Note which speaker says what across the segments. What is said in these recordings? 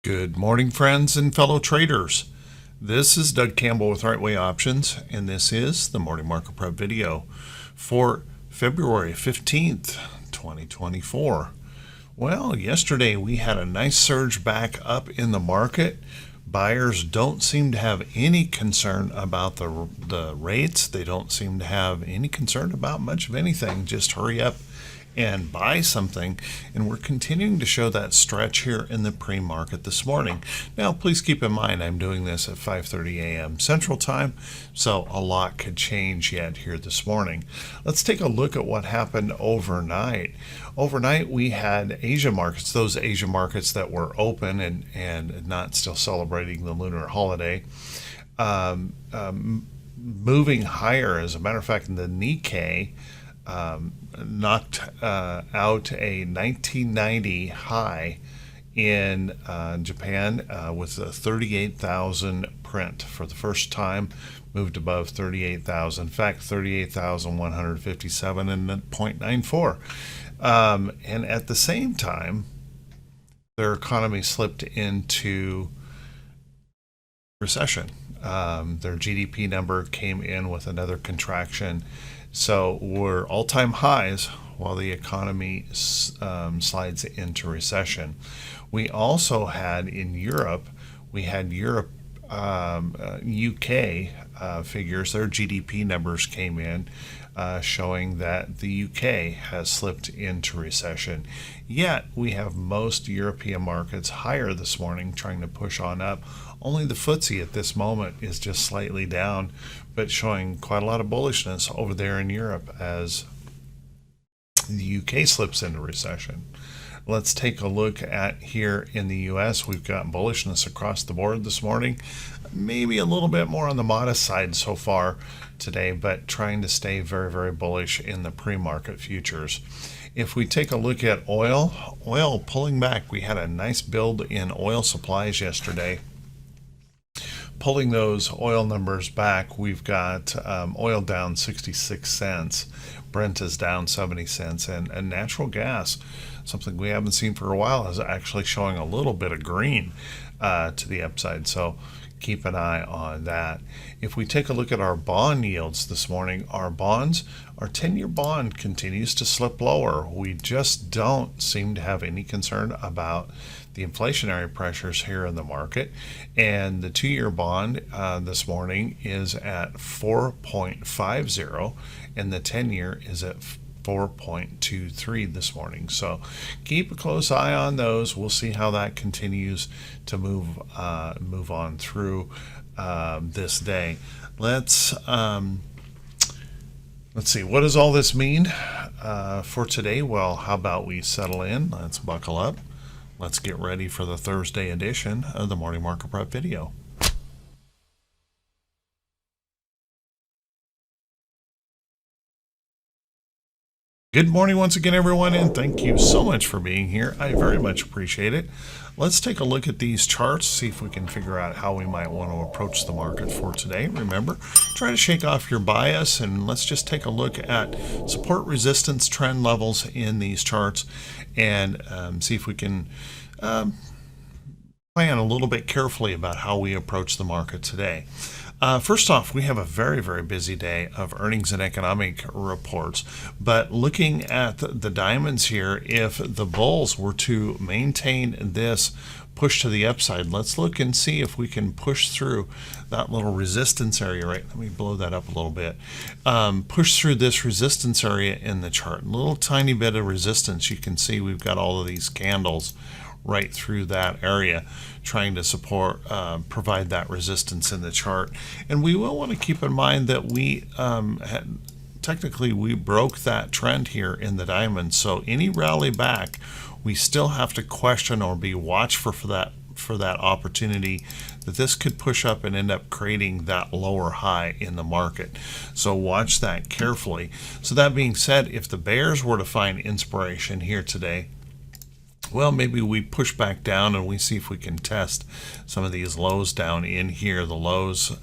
Speaker 1: Good morning, friends and fellow traders. This is Doug Campbell with Right Way Options, and this is the Morning Market Prep video for February 15th, 2024. Well, yesterday we had a nice surge back up in the market. Buyers don't seem to have any concern about the rates. They don't seem to have any concern about much of anything. Just hurry up and buy something, and we're continuing to show that stretch here in the pre-market this morning. Now, please keep in mind I'm doing this at 5:30 a.m. Central Time, so a lot could change yet here this morning. Let's take a look at what happened overnight. Overnight, we had Asia markets, those Asia markets that were open and not still celebrating the lunar holiday, moving higher. As a matter of fact, the Nikkei knocked out a 1990 high in Japan with a 38,000 print for the first time, moved above 38,000. In fact, 38,157 and 0.94. And at the same time, their economy slipped into recession. Their GDP number came in with another contraction. So we're all-time highs while the economy slides into recession. We also had in Europe, UK figures. Their GDP numbers came in showing that the UK has slipped into recession. Yet we have most European markets higher this morning, trying to push on up. Only the FTSE at this moment is just slightly down, but showing quite a lot of bullishness over there in Europe as the UK slips into recession. Let's take a look at here in the US. We've got bullishness across the board this morning. Maybe a little bit more on the modest side so far today, but trying to stay very, very bullish in the pre-market futures. If we take a look at oil pulling back. We had a nice build in oil supplies yesterday. Pulling those oil numbers back, we've got oil down 66 cents, Brent is down 70 cents, and natural gas, something we haven't seen for a while, is actually showing a little bit of green to the upside. So keep an eye on that. If we take a look at our bond yields this morning, our 10-year bond continues to slip lower. We just don't seem to have any concern about the inflationary pressures here in the market. And the 2-year bond this morning is at 4.50, and the 10-year is at 4.23 this morning. So keep a close eye on those. We'll see how that continues to move on through this day. Let's see, what does all this mean for today? Well, how about we settle in? Let's buckle up. Let's get ready for the Thursday edition of the Morning Market Prep video. Good morning once again, everyone, and thank you so much for being here. I very much appreciate it. Let's take a look at these charts, see if we can figure out how we might want to approach the market for today. Remember, try to shake off your bias, and let's just take a look at support, resistance, trend levels in these charts, and see if we can plan a little bit carefully about how we approach the market today. First off, we have a very, very busy day of earnings and economic reports. But looking at the diamonds here, if the bulls were to maintain this push to the upside, let's look and see if we can push through that little resistance area. Right, let me blow that up a little bit. Push through this resistance area in the chart. A little tiny bit of resistance. You can see we've got all of these candles right through that area, trying to provide that resistance in the chart. And we will want to keep in mind that we technically we broke that trend here in the diamond. So any rally back, we still have to question or be watchful for that opportunity that this could push up and end up creating that lower high in the market. So watch that carefully. So that being said, if the bears were to find inspiration here today, well, maybe we push back down and we see if we can test some of these lows down in here, the lows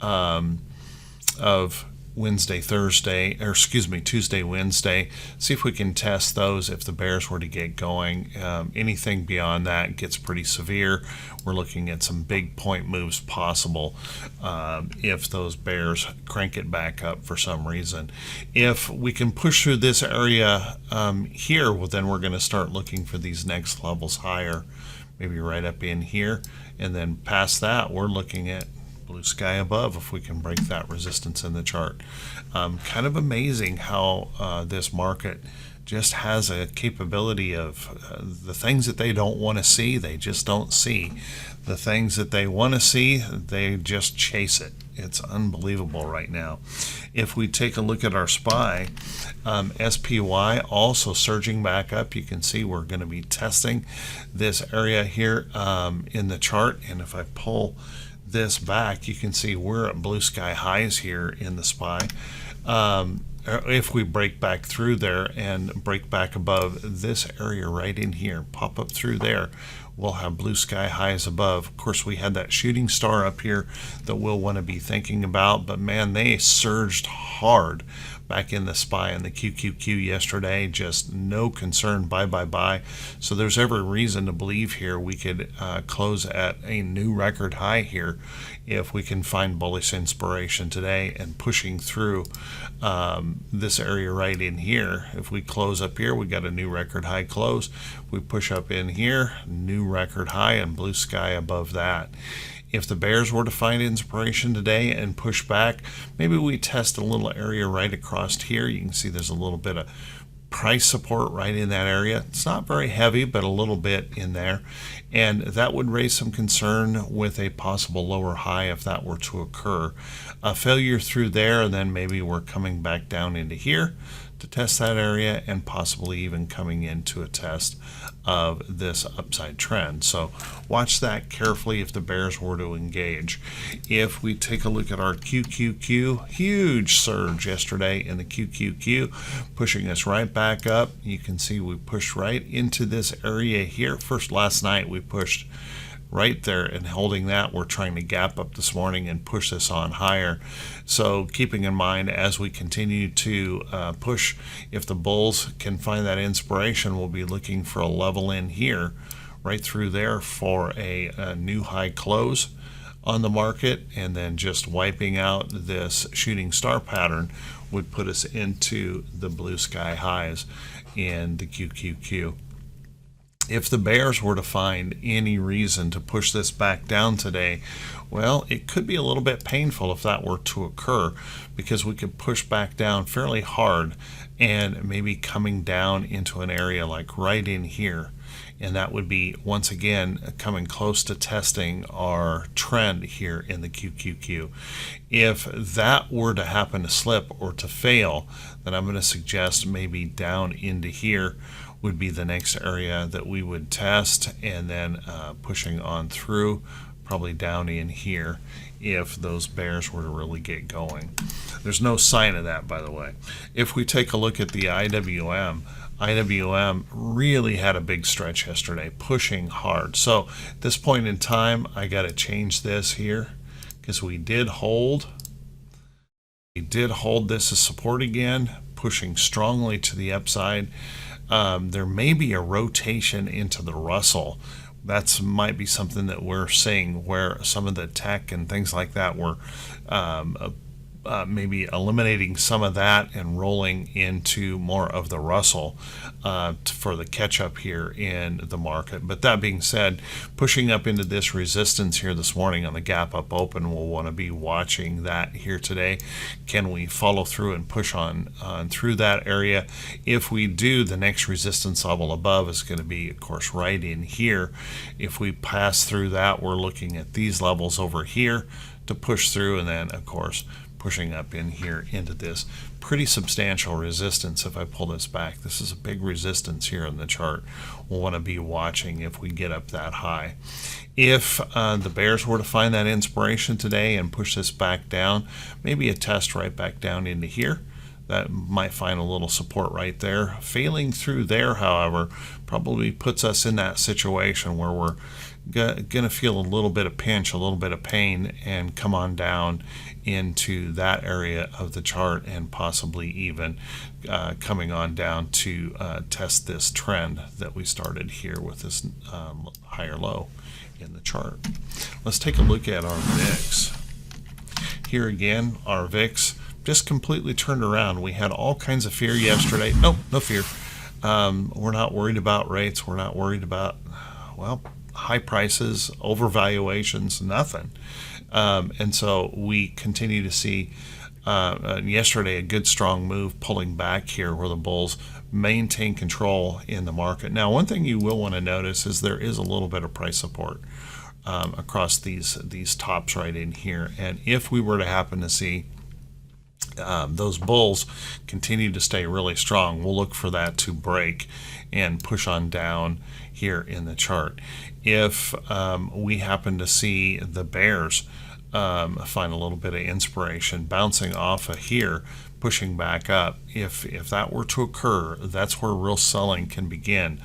Speaker 1: of Wednesday, Thursday, or excuse me, Tuesday, Wednesday. See if we can test those if the bears were to get going. Anything beyond that gets pretty severe. We're looking at some big point moves possible if those bears crank it back up for some reason. If we can push through this area here, well, then we're going to start looking for these next levels higher, maybe right up in here. And then past that, we're looking at blue sky above if we can break that resistance in the chart. Kind of amazing how this market just has a capability of the things that they don't want to see, they just don't see. The things that they want to see, they just chase it. It's unbelievable right now. If we take a look at our SPY, SPY also surging back up. You can see we're going to be testing this area here in the chart. And if I pull this back, you can see we're at blue sky highs here in the SPY. If we break back through there and break back above this area right in here, pop up through there, we'll have blue sky highs above. Of course, we had that shooting star up here that we'll want to be thinking about, but man, they surged hard back in the SPY and the QQQ yesterday. Just no concern, buy. So there's every reason to believe here we could close at a new record high here if we can find bullish inspiration today and pushing through this area right in here. If we close up here, we got a new record high close. We push up in here, new record high and blue sky above that. If the bears were to find inspiration today and push back, maybe we test a little area right across here. You can see there's a little bit of price support right in that area. It's not very heavy, but a little bit in there. And that would raise some concern with a possible lower high if that were to occur. A failure through there, and then maybe we're coming back down into here to test that area and possibly even coming into a test of this upside trend. So watch that carefully if the bears were to engage. If we take a look at our QQQ, huge surge yesterday in the QQQ, pushing us right back up. You can see we pushed right into this area here. First, last night we pushed right there and holding that. We're trying to gap up this morning and push this on higher. So keeping in mind as we continue to push, if the bulls can find that inspiration, we'll be looking for a level in here right through there for a new high close on the market, and then just wiping out this shooting star pattern would put us into the blue sky highs in the QQQ. If the bears were to find any reason to push this back down today, well, it could be a little bit painful if that were to occur, because we could push back down fairly hard and maybe coming down into an area like right in here. And that would be, once again, coming close to testing our trend here in the QQQ. If that were to happen to slip or to fail, then I'm going to suggest maybe down into here would be the next area that we would test, and then pushing on through probably down in here if those bears were to really get going. There's no sign of that, by the way. If we take a look at the IWM really had a big stretch yesterday, pushing hard. So at this point in time, I got to change this here because we did hold this as support again, pushing strongly to the upside. There may be a rotation into the Russell. That might be something that we're seeing, where some of the tech and things like that were maybe eliminating some of that and rolling into more of the Russell for the catch up here in the market. But that being said, pushing up into this resistance here this morning on the gap up open, we'll want to be watching that here today. Can we follow through and push on through that area? If we do, the next resistance level above is going to be, of course, right in here. If we pass through that, we're looking at these levels over here to push through, and then, of course, pushing up in here into this pretty substantial resistance. If I pull this back, this is a big resistance here in the chart. We'll want to be watching if we get up that high. If the bears were to find that inspiration today and push this back down, maybe a test right back down into here that might find a little support right there. Failing through there, however, probably puts us in that situation where we're going to feel a little bit of pinch, a little bit of pain, and come on down into that area of the chart, and possibly even coming on down to test this trend that we started here with this higher low in the chart. Let's take a look at our VIX. Here again, our VIX just completely turned around. We had all kinds of fear yesterday. Nope, no fear. We're not worried about rates. We're not worried about, well, high prices, overvaluations, nothing. And so we continue to see yesterday a good strong move pulling back here where the bulls maintain control in the market. Now, one thing you will want to notice is there is a little bit of price support across these tops right in here. And if we were to happen to see those bulls continue to stay really strong, we'll look for that to break and push on down here in the chart. If we happen to see the bears find a little bit of inspiration bouncing off of here, pushing back up, if that were to occur, that's where real selling can begin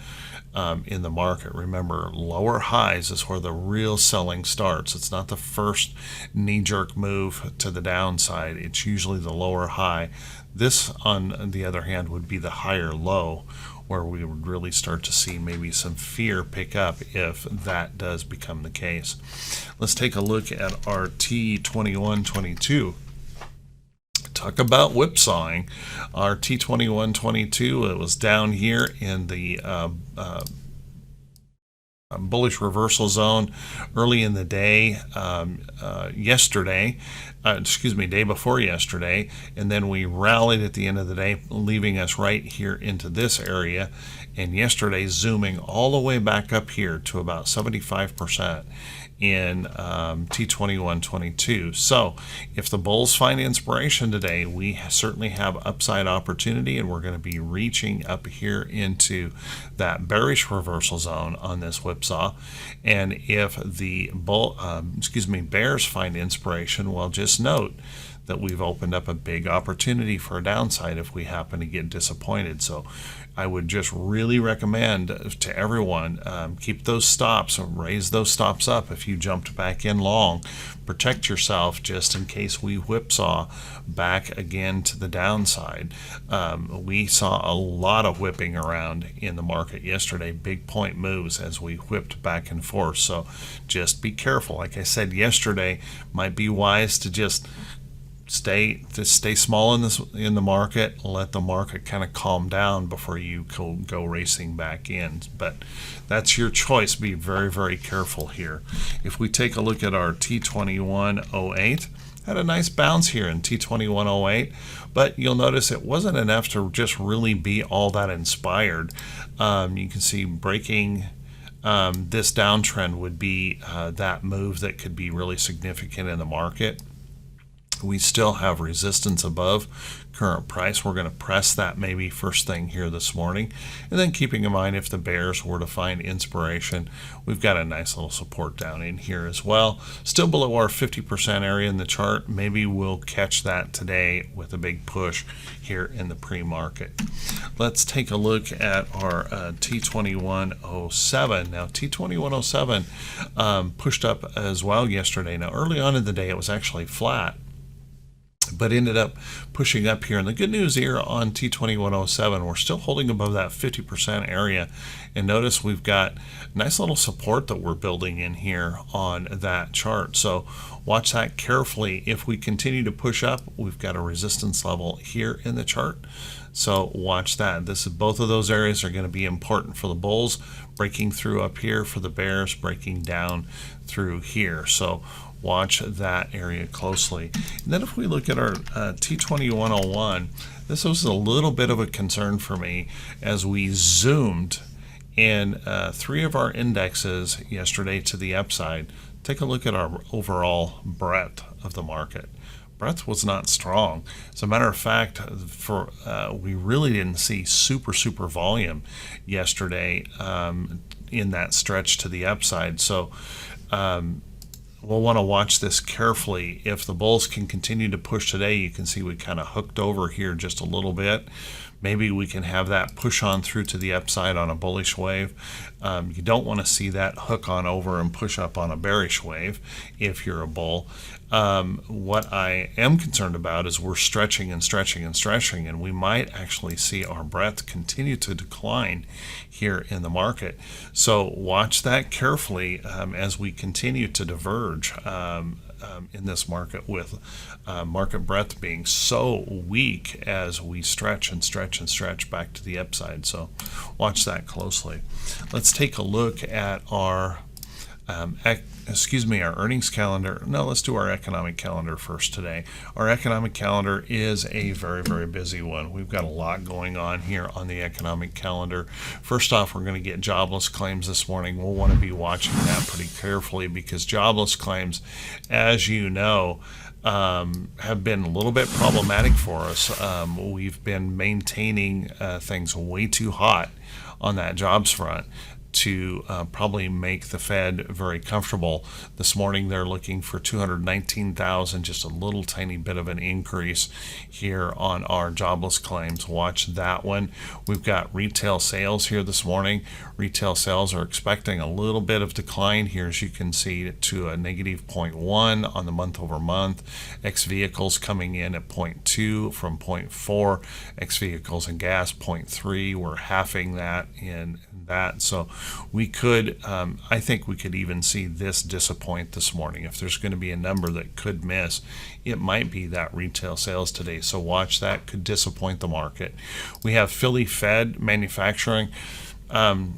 Speaker 1: in the market. Remember, lower highs is where the real selling starts. It's not the first knee-jerk move to the downside. It's usually the lower high. This, on the other hand, would be the higher low, where we would really start to see maybe some fear pick up if that does become the case. Let's take a look at our T2122. Talk about whipsawing. Our T2122, it was down here in the bullish reversal zone early in the day yesterday, day before yesterday, and then we rallied at the end of the day, leaving us right here into this area, and yesterday zooming all the way back up here to about 75% in T2122. So if the bulls find inspiration today, we certainly have upside opportunity, and we're going to be reaching up here into that bearish reversal zone on this whipsaw. And if the bears find inspiration, well, just note that we've opened up a big opportunity for a downside if we happen to get disappointed. So I would just really recommend to everyone, keep those stops, raise those stops up if you jumped back in long. Protect yourself just in case we whipsaw back again to the downside. We saw a lot of whipping around in the market yesterday, big point moves as we whipped back and forth. So just be careful. Like I said yesterday, might be wise to just stay small in the market, let the market kind of calm down before you go racing back in. But that's your choice. Be very, very careful here. If we take a look at our T2108, had a nice bounce here in T2108, but you'll notice it wasn't enough to just really be all that inspired. You can see breaking this downtrend would be that move that could be really significant in the market. We still have resistance above current price. We're going to press that maybe first thing here this morning. And then keeping in mind, if the bears were to find inspiration, we've got a nice little support down in here as well. Still below our 50% area in the chart. Maybe we'll catch that today with a big push here in the pre-market. Let's take a look at our T2107. Now, T2107 pushed up as well yesterday. Now, early on in the day, it was actually flat, but ended up pushing up here. And the good news here on T2107, we're still holding above that 50% area. And notice we've got nice little support that we're building in here on that chart. So watch that carefully. If we continue to push up, we've got a resistance level here in the chart. So watch that. Both of those areas are going to be important for the bulls, breaking through up here, for the bears breaking down through here. So watch that area closely. And then if we look at our T2101, this was a little bit of a concern for me as we zoomed in three of our indexes yesterday to the upside. Take a look at our overall breadth of the market. Breadth was not strong. As a matter of fact, we really didn't see super volume yesterday in that stretch to the upside. So we'll want to watch this carefully. If the bulls can continue to push today, you can see we kind of hooked over here just a little bit. Maybe we can have that push on through to the upside on a bullish wave. You don't want to see that hook on over and push up on a bearish wave if you're a bull. What I am concerned about is we're stretching and stretching and stretching, and we might actually see our breadth continue to decline here in the market. So watch that carefully as we continue to diverge in this market, with market breadth being so weak as we stretch and stretch and stretch back to the upside. So watch that closely. Let's take a look at our our earnings calendar. No, let's do our economic calendar first today. Our economic calendar is a very, very busy one. We've got a lot going on here on the economic calendar. First off, we're going to get jobless claims this morning. We'll want to be watching that pretty carefully, because jobless claims, as you know, have been a little bit problematic for us. We've been maintaining things way too hot on that jobs front to probably make the Fed very comfortable. This morning they're looking for 219,000, just a little tiny bit of an increase here on our jobless claims. Watch that one. We've got retail sales here this morning. Retail sales are expecting a little bit of decline here, as you can see, to a negative 0.1 on the month over month. X vehicles coming in at 0.2 from 0.4. X vehicles and gas 0.3. We're halving that in that. So we could, I think we could even see this disappoint this morning. If there's going to be a number that could miss, it might be that retail sales today. So watch that, could disappoint the market. We have Philly Fed manufacturing.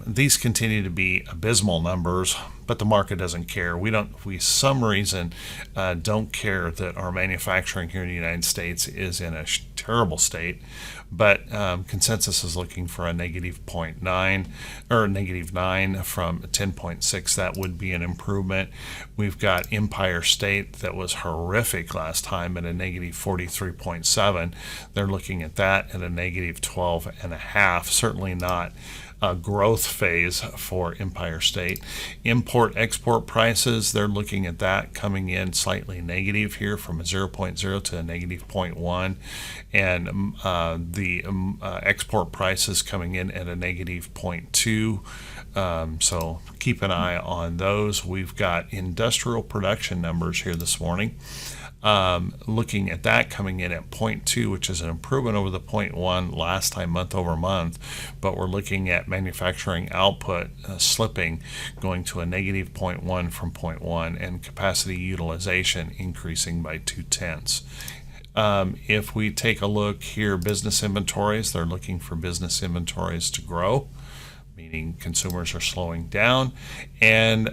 Speaker 1: These continue to be abysmal numbers, but the market doesn't care. We some reason don't care that our manufacturing here in the United States is in a terrible state, but consensus is looking for a negative 0.9 or negative 9 from 10.6. That would be an improvement. We've got Empire State that was horrific last time at a negative 43.7. They're looking at that at a negative 12.5. Certainly not a growth phase for Empire State. Import-export prices, they're looking at that coming in slightly negative here, from a 0.0 to a negative 0.1. And the export prices coming in at a negative 0.2. So keep an eye on those. We've got industrial production numbers here this morning. Looking at that coming in at 0.2, which is an improvement over the 0.1 last time month over month, but we're looking at manufacturing output slipping, going to a negative 0.1 from 0.1, and capacity utilization increasing by 0.2. If we take a look here, business inventories, they're looking for business inventories to grow, meaning consumers are slowing down. And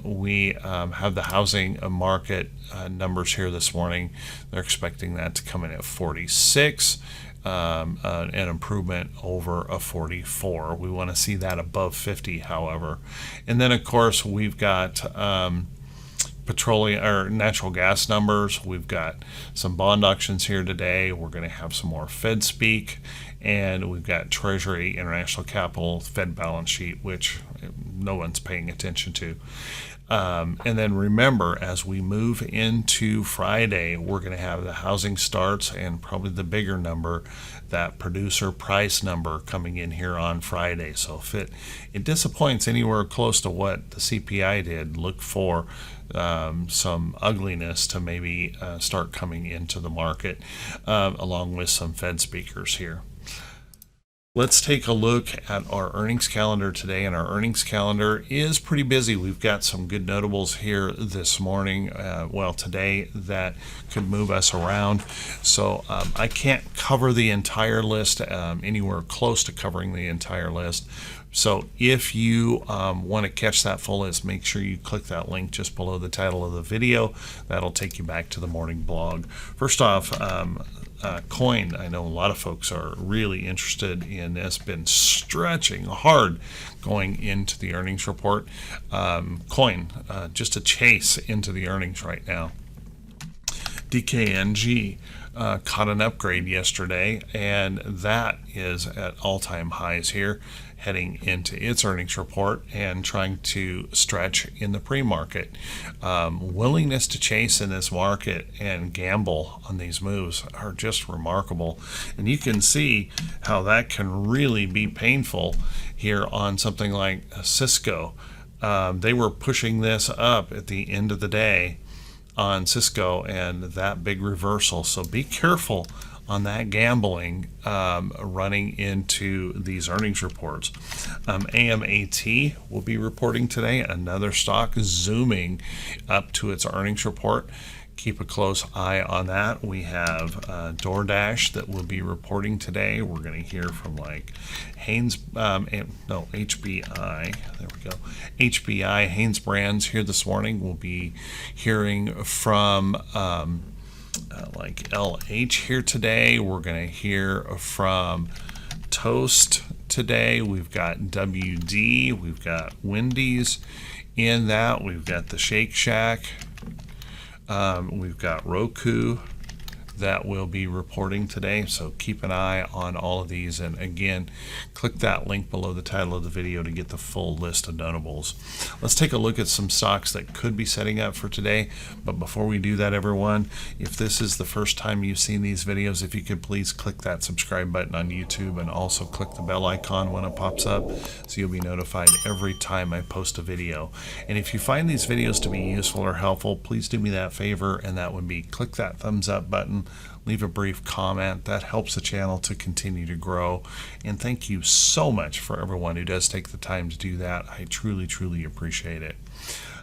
Speaker 1: we have the housing market numbers here this morning. They're expecting that to come in at 46, an improvement over a 44. We want to see that above 50, however. And then, of course, we've got petroleum or natural gas numbers. We've got some bond auctions here today. We're going to have some more Fed speak, and we've got Treasury, International Capital, Fed balance sheet, which no one's paying attention to. And then remember, as we move into Friday, we're going to have the housing starts and probably the bigger number, that producer price number, coming in here on Friday. So if it disappoints anywhere close to what the CPI did, look for some ugliness to maybe start coming into the market, along with some Fed speakers here. Let's take a look at our earnings calendar today, and our earnings calendar is pretty busy. We've got some good notables here this morning, today, that could move us around. So I can't cover the entire list, anywhere close to covering the entire list. So if you want to catch that full list, make sure you click that link just below the title of the video. That'll take you back to the morning blog. First off, coin, I know a lot of folks are really interested in this, been stretching hard going into the earnings report. Coin, just a chase into the earnings right now. DKNG caught an upgrade yesterday, and that is at all-time highs here. heading into its earnings report and trying to stretch in the pre-market. Willingness to chase in this market and gamble on these moves are just remarkable. And you can see how that can really be painful here on something like Cisco. They were pushing this up at the end of the day on Cisco and that big reversal. So be careful on that gambling running into these earnings reports. AMAT will be reporting today, another stock zooming up to its earnings report. Keep a close eye on that. We have DoorDash that will be reporting today. We're going to hear from like HBI. There we go. HBI, Hanes Brands here this morning. We'll be hearing from like LH here today. We're going to hear from Toast today. We've got WD. We've got Wendy's in that. We've got the Shake Shack. We've got Roku that will be reporting today, so keep an eye on all of these. And again, click that link below the title of the video to get the full list of notables. Let's take a look at some stocks that could be setting up for today. But before we do that, everyone, if this is the first time you've seen these videos, if you could please click that subscribe button on YouTube and also click the bell icon when it pops up so you'll be notified every time I post a video. And if you find these videos to be useful or helpful, please do me that favor, and that would be click that thumbs up button, leave a brief comment. That helps the channel to continue to grow. And thank you so much for everyone who does take the time to do that. I truly, truly appreciate it.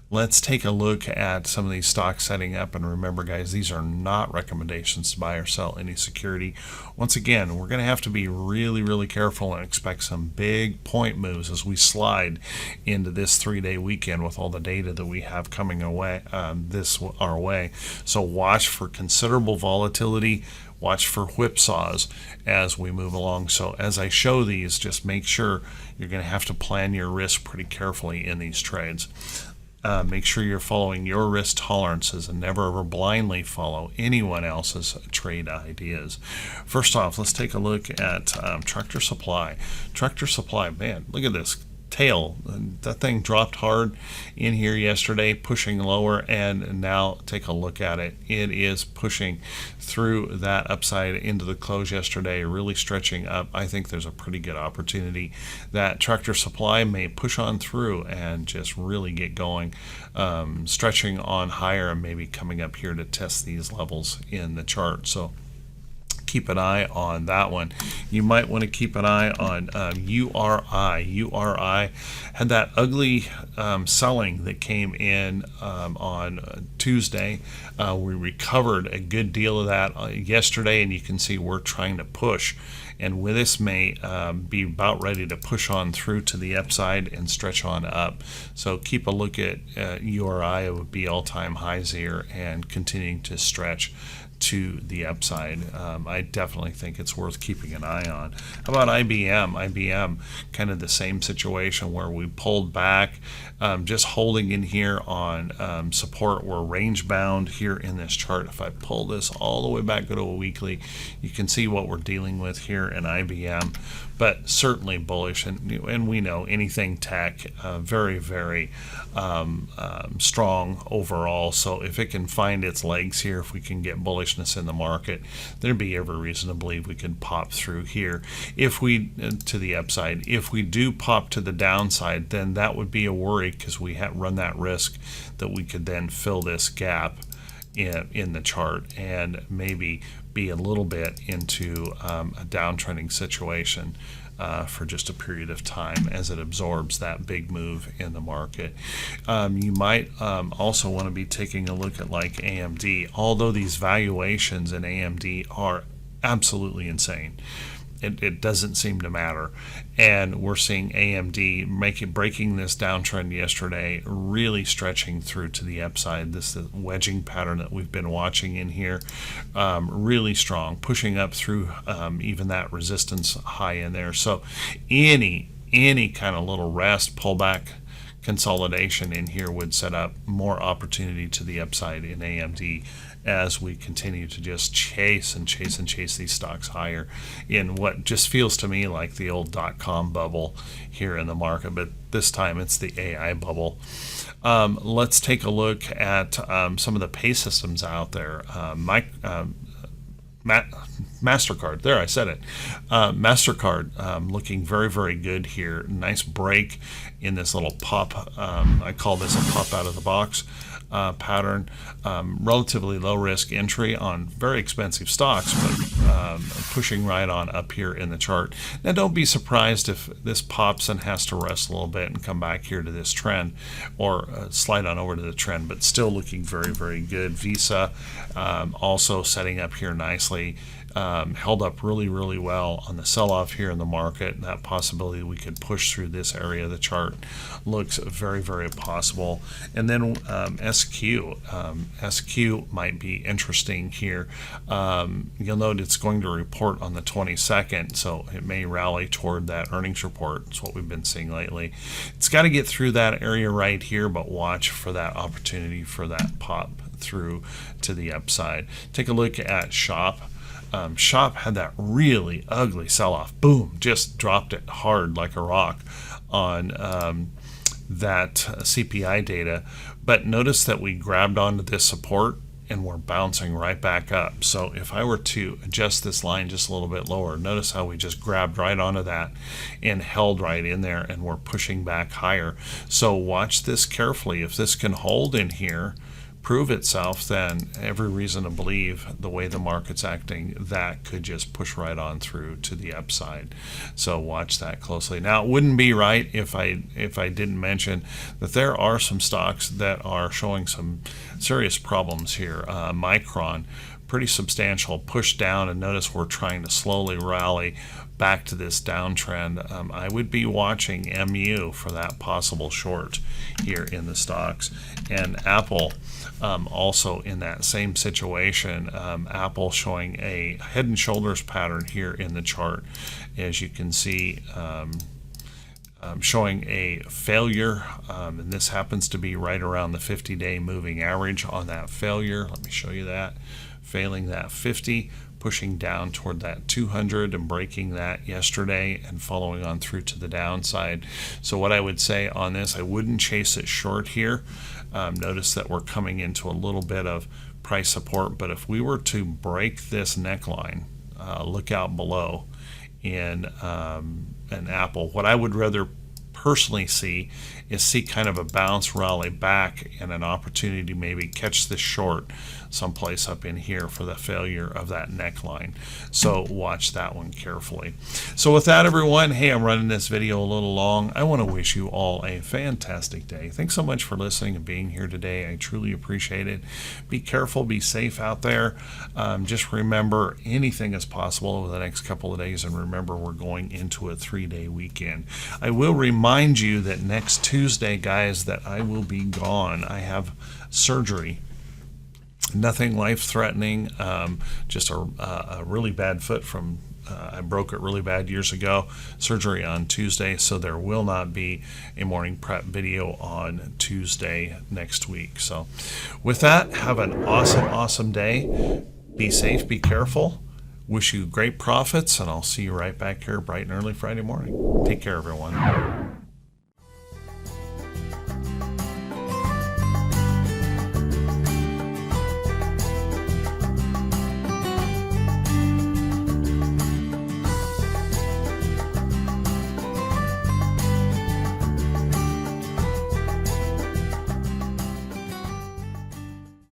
Speaker 1: Let's take a look at some of these stocks setting up. And remember, guys, these are not recommendations to buy or sell any security. Once again, we're going to have to be really, really careful and expect some big point moves as we slide into this 3-day weekend with all the data that we have coming our way. So watch for considerable volatility. Watch for whipsaws as we move along. So as I show these, just make sure you're going to have to plan your risk pretty carefully in these trades. Make sure you're following your risk tolerances and never ever blindly follow anyone else's trade ideas. First off, let's take a look at Tractor Supply. Tractor Supply, man, look at this tail. That thing dropped hard in here yesterday, pushing lower, and now take a look at it. It is pushing through that upside into the close yesterday, really stretching up. I think there's a pretty good opportunity that Tractor Supply may push on through and just really get going, stretching on higher and maybe coming up here to test these levels in the chart. So keep an eye on that one. You might want to keep an eye on URI. URI had that ugly selling that came in on Tuesday. We recovered a good deal of that yesterday, and you can see we're trying to push. And with this may be about ready to push on through to the upside and stretch on up. So keep a look at URI. It would be all-time highs here and continuing to stretch to the upside. I definitely think it's worth keeping an eye on. How about IBM? IBM, kind of the same situation where we pulled back, just holding in here on support. We're range bound here in this chart. If I pull this all the way back, go to a weekly, you can see what we're dealing with here in IBM. But certainly bullish, and we know anything tech, very, very strong overall. So if it can find its legs here, if we can get bullishness in the market, there'd be every reason to believe we could pop through here. If we to the upside, if we do pop to the downside, then that would be a worry because we run that risk that we could then fill this gap in the chart and maybe be a little bit into a downtrending situation for just a period of time as it absorbs that big move in the market. You might also want to be taking a look at like AMD, although these valuations in AMD are absolutely insane. It doesn't seem to matter, and we're seeing AMD breaking this downtrend yesterday, really stretching through to the upside. This wedging pattern that we've been watching in here, really strong, pushing up through even that resistance high in there. So any kind of little rest pullback consolidation in here would set up more opportunity to the upside in AMD as we continue to just chase these stocks higher in what just feels to me like the old .com bubble here in the market, but this time it's the AI bubble. Let's take a look at some of the pay systems out there. MasterCard, there I said it. MasterCard looking very, very good here. Nice break in this little pop. I call this a pop out of the box pattern. Relatively low risk entry on very expensive stocks, but pushing right on up here in the chart. Now don't be surprised if this pops and has to rest a little bit and come back here to this trend, or slide on over to the trend, but still looking very, very good. Visa also setting up here nicely. Held up really, really well on the sell-off here in the market. That possibility we could push through this area of the chart looks very, very possible. And then SQ might be interesting here. You'll note it's going to report on the 22nd, so it may rally toward that earnings report. It's what we've been seeing lately. It's got to get through that area right here, but watch for that opportunity for that pop through to the upside. Take a look at Shop. Shop had that really ugly sell-off. Boom, just dropped it hard like a rock on that CPI data. But notice that we grabbed onto this support and we're bouncing right back up. So if I were to adjust this line just a little bit lower, notice how we just grabbed right onto that and held right in there, and we're pushing back higher. So watch this carefully. If this can hold in here, prove itself, then every reason to believe the way the market's acting, that could just push right on through to the upside. So watch that closely. Now, it wouldn't be right if I didn't mention that there are some stocks that are showing some serious problems here. Micron, pretty substantial push down, and notice we're trying to slowly rally back to this downtrend. I would be watching MU for that possible short here in the stocks. And Apple, also in that same situation. Apple showing a head and shoulders pattern here in the chart, as you can see, showing a failure, and this happens to be right around the 50-day moving average on that failure. Let me show you that. Failing that 50, pushing down toward that 200 and breaking that yesterday and following on through to the downside. So what I would say on this, I wouldn't chase it short here. Notice that we're coming into a little bit of price support, but if we were to break this neckline, look out below in an Apple. What I would rather personally see is kind of a bounce rally back and an opportunity to maybe catch this short someplace up in here for the failure of that neckline. So watch that one carefully. So with that, everyone, hey, I'm running this video a little long. I want to wish you all a fantastic day. Thanks so much for listening and being here today. I truly appreciate it. Be careful, be safe out there. Just remember, anything is possible over the next couple of days, and remember, we're going into a 3-day weekend. I will remind you that next Tuesday, guys, that I will be gone. I have surgery. Nothing life-threatening, just a really bad foot from I broke it really bad years ago. Surgery on Tuesday, so there will not be a morning prep video on Tuesday next week. So with that, have an awesome day. Be safe, be careful. Wish you great profits, and I'll see you right back here bright and early Friday morning. Take care, everyone.